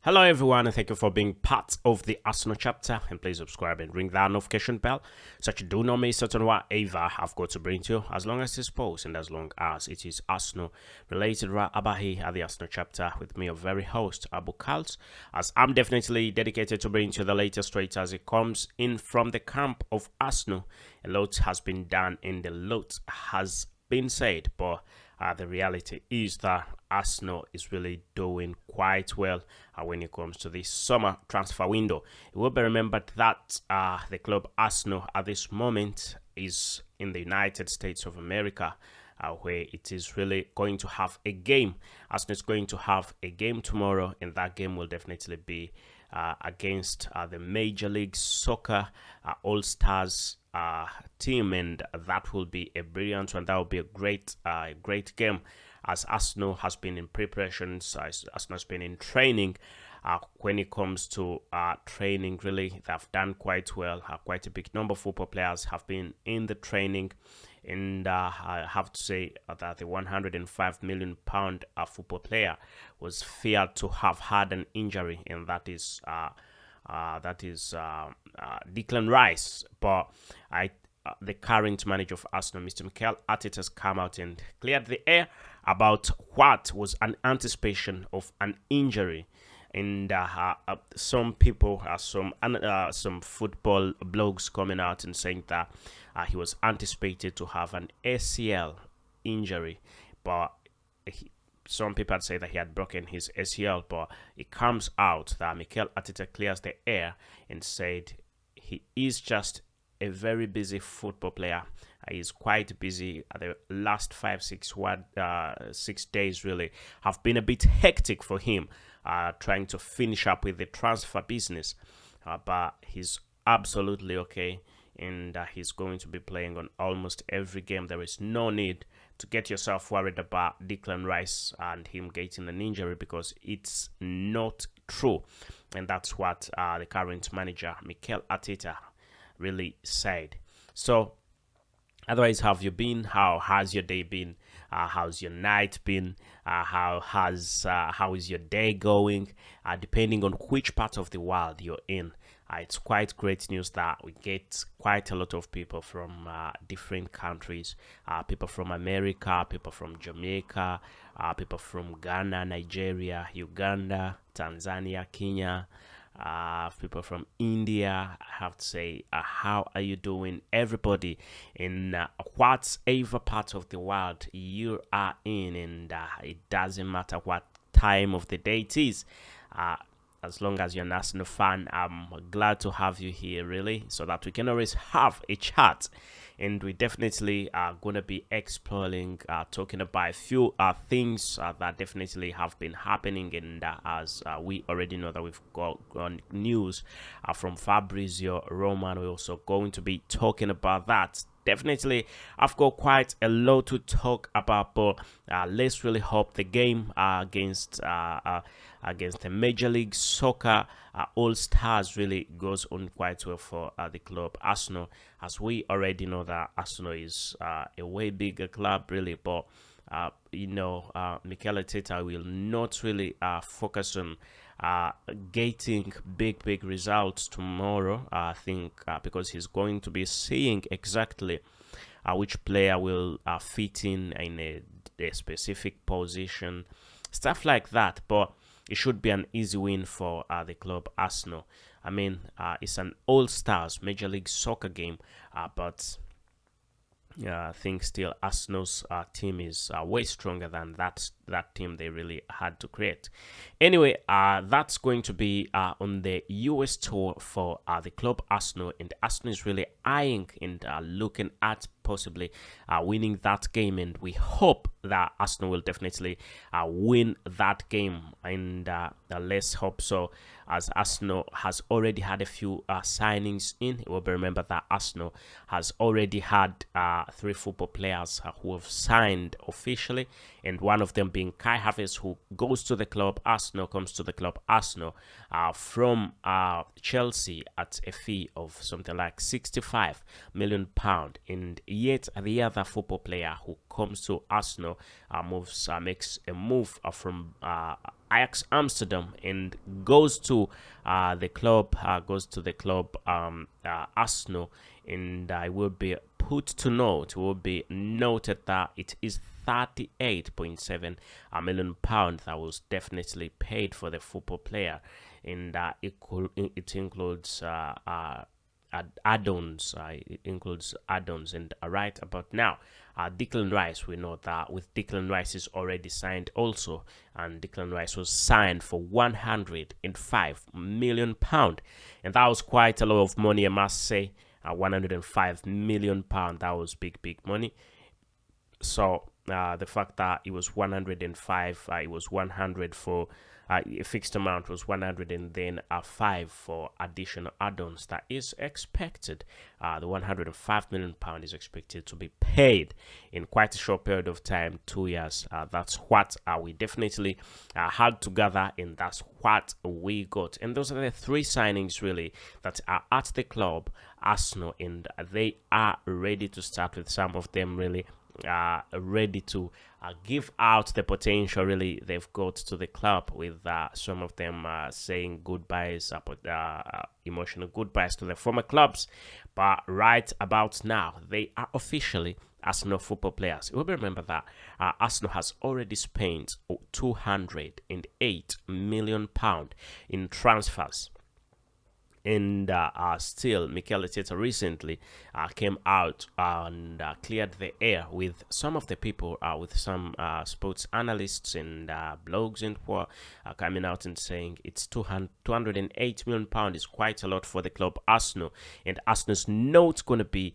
Hello everyone, and thank you for being part of the Arsenal chapter, and please subscribe and ring that notification bell so that you do not miss out on whatever I've got to bring to you, as long as it's post and as long as it is Arsenal related. Right about here at the Arsenal chapter with me, your very host Abu Kals, as I'm definitely dedicated to bring to you the latest straight as it comes in from the camp of Arsenal. A lot has been done and a lot has been said, but the reality is that Arsenal is really doing quite well when it comes to this summer transfer window. It will be remembered that the club Arsenal at this moment is in the United States of America, where it is really going to have a game. Arsenal is going to have a game tomorrow, and that game will definitely be against the Major League Soccer All-Stars team, and that will be a brilliant one. That will be a great game, as Arsenal has been in preparations, Arsenal has been in training. When it comes to training, really, they've done quite well. Quite a big number of football players have been in the training, and I have to say that the £105 million football player was feared to have had an injury, and that is Declan Rice. But the current manager of Arsenal, Mr. Mikel Arteta, has come out and cleared the air about what was an anticipation of an injury. And some people, some football blogs coming out and saying that he was anticipated to have an ACL injury, but some people had said that he had broken his ACL. But it comes out that Mikel Arteta clears the air and said he is just a very busy football player. He's quite busy. The last 6 days really have been a bit hectic for him, trying to finish up with the transfer business. But he's absolutely okay, and he's going to be playing on almost every game. There is no need to get yourself worried about Declan Rice and him getting an injury, because it's not true. And that's what the current manager, Mikel Arteta, really said. So otherwise, how have you been? How has your day been? How's your night been? How is your day going? Depending on which part of the world you're in. It's quite great news that we get quite a lot of people from different countries. People from America, people from Jamaica, people from Ghana, Nigeria, Uganda, Tanzania, Kenya, people from India. I have to say, how are you doing, everybody, in whatever part of the world you are in? And it doesn't matter what time of the day it is. As long as you're an Arsenal fan, I'm glad to have you here, really, so that we can always have a chat. And we definitely are going to be exploring, talking about a few things that definitely have been happening. And as we already know that we've got news from FABRIZIO, Romano, we're also going to be talking about that. Definitely, I've got quite a lot to talk about, but let's really hope the game against the Major League Soccer All-Stars really goes on quite well for the club Arsenal, as we already know that Arsenal is a way bigger club, really. But Mikel Arteta will not really focus on getting big results tomorrow. I think because he's going to be seeing exactly which player will fit in a specific position, stuff like that. But it should be an easy win for the club Arsenal. I mean, it's an All-Stars Major League Soccer game, but I think still Arsenal's team is way stronger than that team they really had to create. Anyway, that's going to be on the US tour for the club Arsenal, and Arsenal is really eyeing and looking at possibly winning that game, and we hope that Arsenal will definitely win that game, and let's hope so, as Arsenal has already had a few signings in. It will be remembered that Arsenal has already had 3 football players who have signed officially, and one of them being Kai Havertz, who goes to the club Arsenal, comes to the club Arsenal from Chelsea at a fee of something like £65 million, and yet the other football player who comes to Arsenal makes a move from Ajax Amsterdam and goes to the club Arsenal, and I will be put to note. It will be noted that it is 38.7 million pounds that was definitely paid for the football player, and it includes add-ons. It includes add-ons, and right about now, Declan Rice. We know that with Declan Rice is already signed also, and Declan Rice was signed for 105 million pound, and that was quite a lot of money, I must say. 105 million pound. That was big money. So the fact that it was 105, it was 100 for a fixed amount was 100, and then a 5 for additional add-ons that is expected. The 105 million pound is expected to be paid in quite a short period of time, 2 years. That's what we definitely had together, and that's what we got. And those are the three signings really that are at the club Arsenal, and they are ready to start with some of them really ready to give out the potential really they've got to the club, with some of them saying goodbyes, emotional goodbyes to the former clubs. But right about now, they are officially Arsenal football players. You will remember that Arsenal has already spent 208 million pound in transfers. And still, Mikel Arteta recently came out and cleared the air with some of the people, with some sports analysts and blogs and what coming out and saying it's 208 million pound is quite a lot for the club Arsenal, and Arsenal's not going to be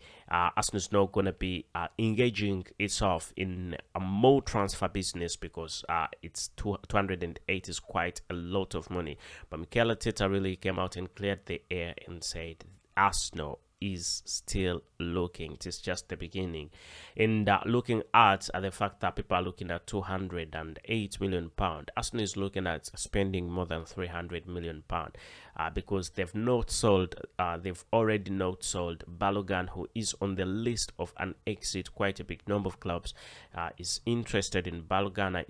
engaging itself in a more transfer business, because it's 208 is quite a lot of money. But Mikel Arteta really came out and cleared the air and said Arsenal is still looking. It is just the beginning. And looking at the fact that people are looking at 208 million pound, Arsenal is looking at spending more than 300 million pound, because they've already not sold Balogun, who is on the list of an exit. Quite a big number of clubs is interested in Balogun,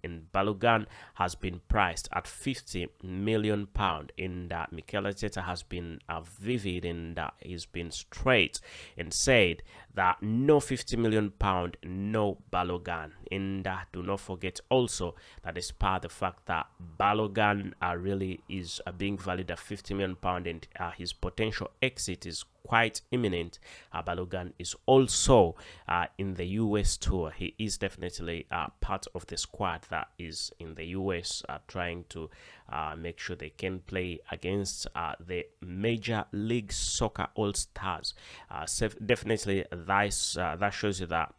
and Balogun has been priced at 50 million pound. And Mikel Arteta has been vivid, and he's been straight and said that no 50 million pound, no Balogun. And do not forget also that despite the fact that Balogun really is being valued at 50 million pound, and his potential exit is quite imminent, Balogun is also in the US tour. He is definitely part of the squad that is in the US, trying to make sure they can play against the Major League Soccer All-Stars. Definitely that shows you that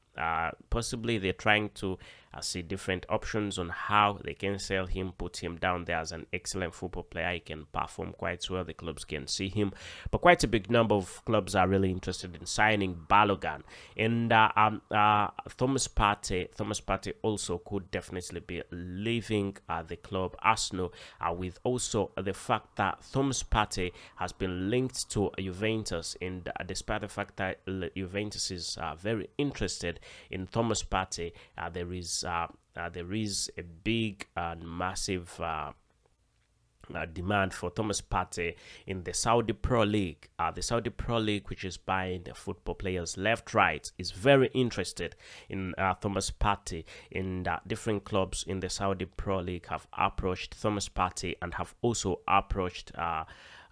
possibly they're trying to see different options on how they can sell him, put him down there as an excellent football player. He can perform quite well. The clubs can see him, but quite a big number of clubs are really interested in signing Balogun. And Thomas Partey also could definitely be leaving the club Arsenal, with also the fact that Thomas Partey has been linked to Juventus, and despite the fact that Juventus is very interested in Thomas Partey, there is a big and massive demand for Thomas Partey in the Saudi Pro League. The Saudi Pro League, which is buying the football players left, right, is very interested in Thomas Partey. And different clubs in the Saudi Pro League have approached Thomas Partey and have also approached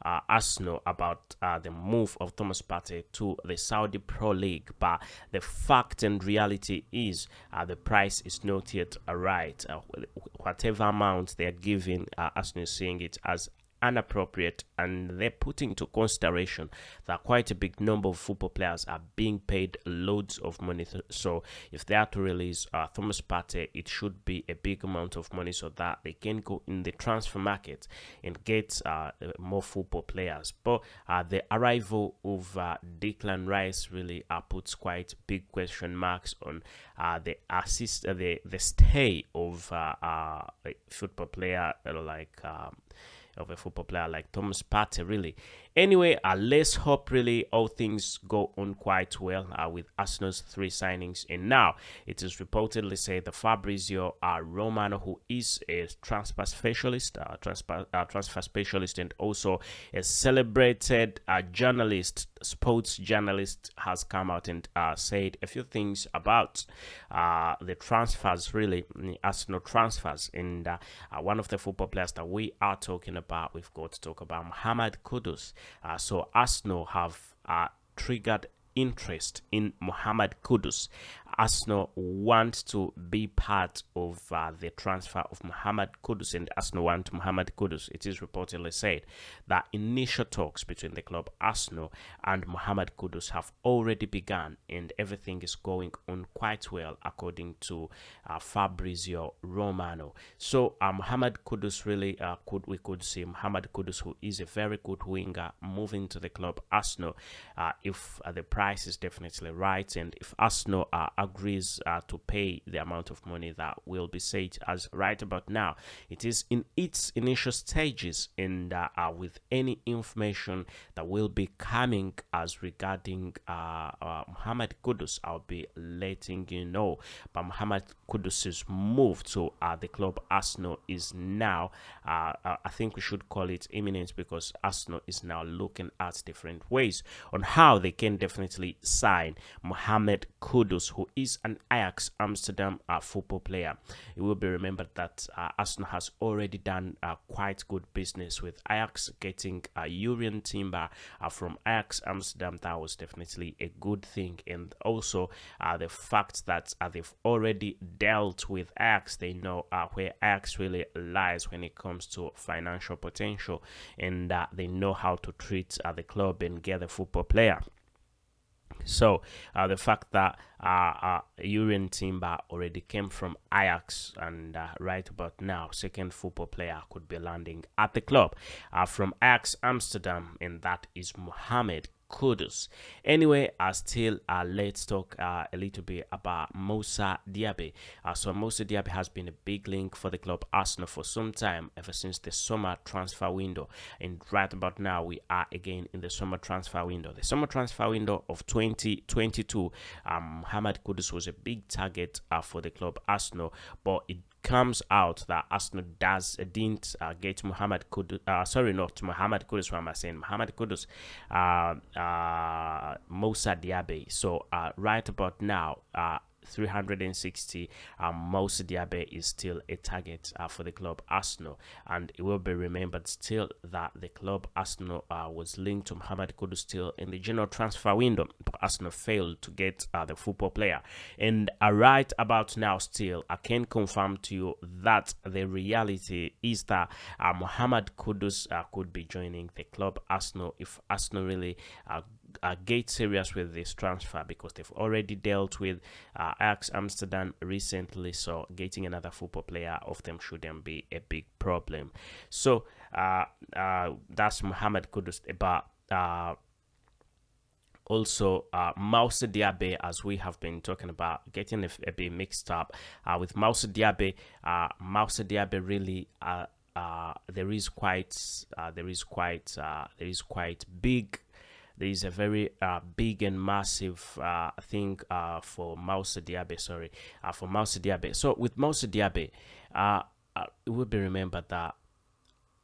Arsenal about the move of Thomas Partey to the Saudi Pro League. But the fact and reality is the price is not yet right. Whatever amount they are giving, Arsenal is seeing it as inappropriate, and they're putting into consideration that quite a big number of football players are being paid loads of money. So if they are to release Thomas Partey, it should be a big amount of money so that they can go in the transfer market and get more football players. But the arrival of Declan Rice really puts quite big question marks on the stay of a football player like of a football player like Thomas Partey, really. Anyway, let's hope really all things go on quite well with Arsenal's 3 signings. And now it is reportedly said the FABRIZIO Romano, who is a transfer specialist, and also a celebrated journalist, sports journalist, has come out and said a few things about the transfers, really, the Arsenal transfers. And one of the football players that we are talking about, we've got to talk about Mohammed Kudus. So Arsenal have triggered interest in Mohammed Kudus. Arsenal want to be part of the transfer of Mohammed Kudus, and Arsenal want Mohammed Kudus. It is reportedly said that initial talks between the club Arsenal and Mohammed Kudus have already begun, and everything is going on quite well according to FABRIZIO Romano. So Mohammed Kudus really we could see Mohammed Kudus, who is a very good winger, moving to the club Arsenal if the price is definitely right, and if Arsenal agrees to pay the amount of money that will be said. As right about now, it is in its initial stages, and with any information that will be coming as regarding Mohammed Kudus, I'll be letting you know. But Mohammed Kudus's move to the club Arsenal is now, I think we should call it imminent, because Arsenal is now looking at different ways on how they can definitely sign Mohammed Kudus, who is an Ajax Amsterdam football player. It will be remembered that Arsenal has already done quite good business with Ajax, getting Urian Timber from Ajax Amsterdam. That was definitely a good thing, and also the fact that they've already dealt with Ajax, they know where Ajax really lies when it comes to financial potential, and they know how to treat the club and get the football player. So the fact that Urian Timber already came from Ajax, and right about now, second football player could be landing at the club from Ajax Amsterdam, and that is Mohammed Kudus. Anyway, still let's talk a little bit about Moussa Diaby. So Moussa Diaby has been a big link for the club Arsenal for some time, ever since the summer transfer window, and right about now we are again in the summer transfer window. The summer transfer window of 2022, Mohammed Kudus was a big target for the club Arsenal, but it comes out that Arsenal didn't get Mohammed Kudus, sorry, not Mohammed Kudus, what am I saying? Mohammed Kudus, Moussa Diaby. So right about now, 360, Moussa Diaby is still a target for the club Arsenal, and it will be remembered still that the club Arsenal was linked to Mohammed Kudus still in the general transfer window, but Arsenal failed to get the football player. And right about now, still I can confirm to you that the reality is that Mohammed Kudus could be joining the club Arsenal if Arsenal really get serious with this transfer, because they've already dealt with Ajax Amsterdam recently, so getting another football player of them shouldn't be a big problem. So that's Mohammed Kudus. But also Moussa Diaby, as we have been talking about, getting a bit mixed up with Moussa Diaby. Moussa Diaby really there is a very big and massive thing for Moussa Diaby. For Moussa Diaby. So with Moussa Diaby, it will be remembered that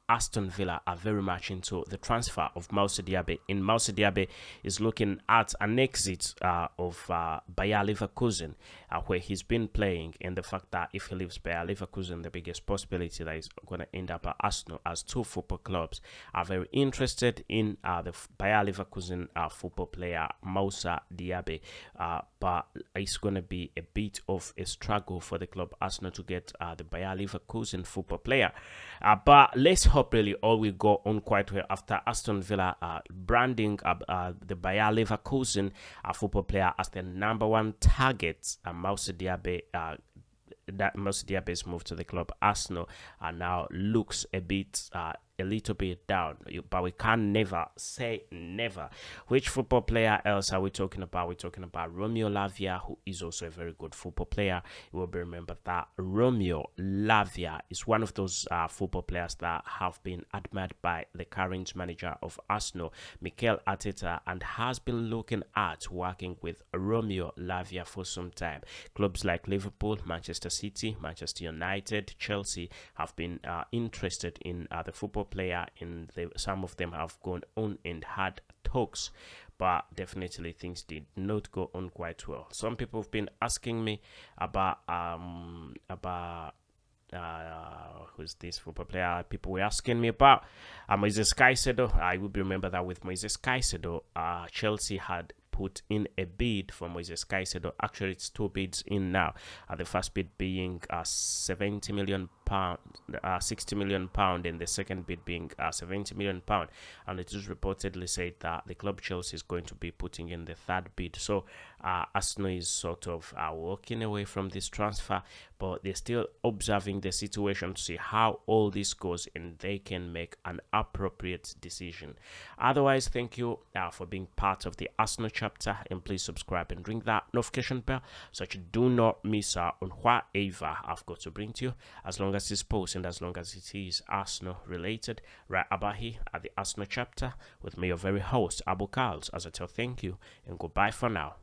Aston Villa are very much into the transfer of Moussa Diaby, and Moussa Diaby is looking at an exit of Bayer Leverkusen, where he's been playing, and the fact that if he leaves Bayer Leverkusen, the biggest possibility that he's going to end up at Arsenal, as two football clubs are very interested in the Bayer Leverkusen football player Moussa Diaby, but it's going to be a bit of a struggle for the club Arsenal to get the Bayer Leverkusen football player. But let's hope really all will go on quite well after Aston Villa branding the Bayer Leverkusen football player as the #1 target. Moussa Diaby, that Moussa Diaby's move to the club Arsenal now looks a bit a little bit down, but we can never say never. Which football player else are we talking about? We're talking about Romeo Lavia, who is also a very good football player. You will remember that Romeo Lavia is one of those football players that have been admired by the current manager of Arsenal, Mikel Arteta, and has been looking at working with Romeo Lavia for some time. Clubs like Liverpool, Manchester City, Manchester United, Chelsea have been interested in the football player, and some of them have gone on and had talks, but definitely things did not go on quite well. Some people have been asking me about who's this football player. People were asking me about Moises Caicedo. I would remember that with Moises Caicedo, Chelsea had put in a bid for Moises Caicedo. Actually, it's two bids in now. The first bid being £70 million, £60 million, and the second bid being £70 million. And it is reportedly said that the club Chelsea is going to be putting in the third bid. So Arsenal is sort of walking away from this transfer, but they're still observing the situation to see how all this goes, and they can make an appropriate decision. Otherwise, thank you for being part of the Arsenal chapter, and please subscribe and ring that notification bell so that you do not miss out on whatever I've got to bring to you, as long as it's posted and as long as it is Arsenal related, right about here at the Arsenal chapter with me, your very host Abu Carls, as I tell thank you and goodbye for now.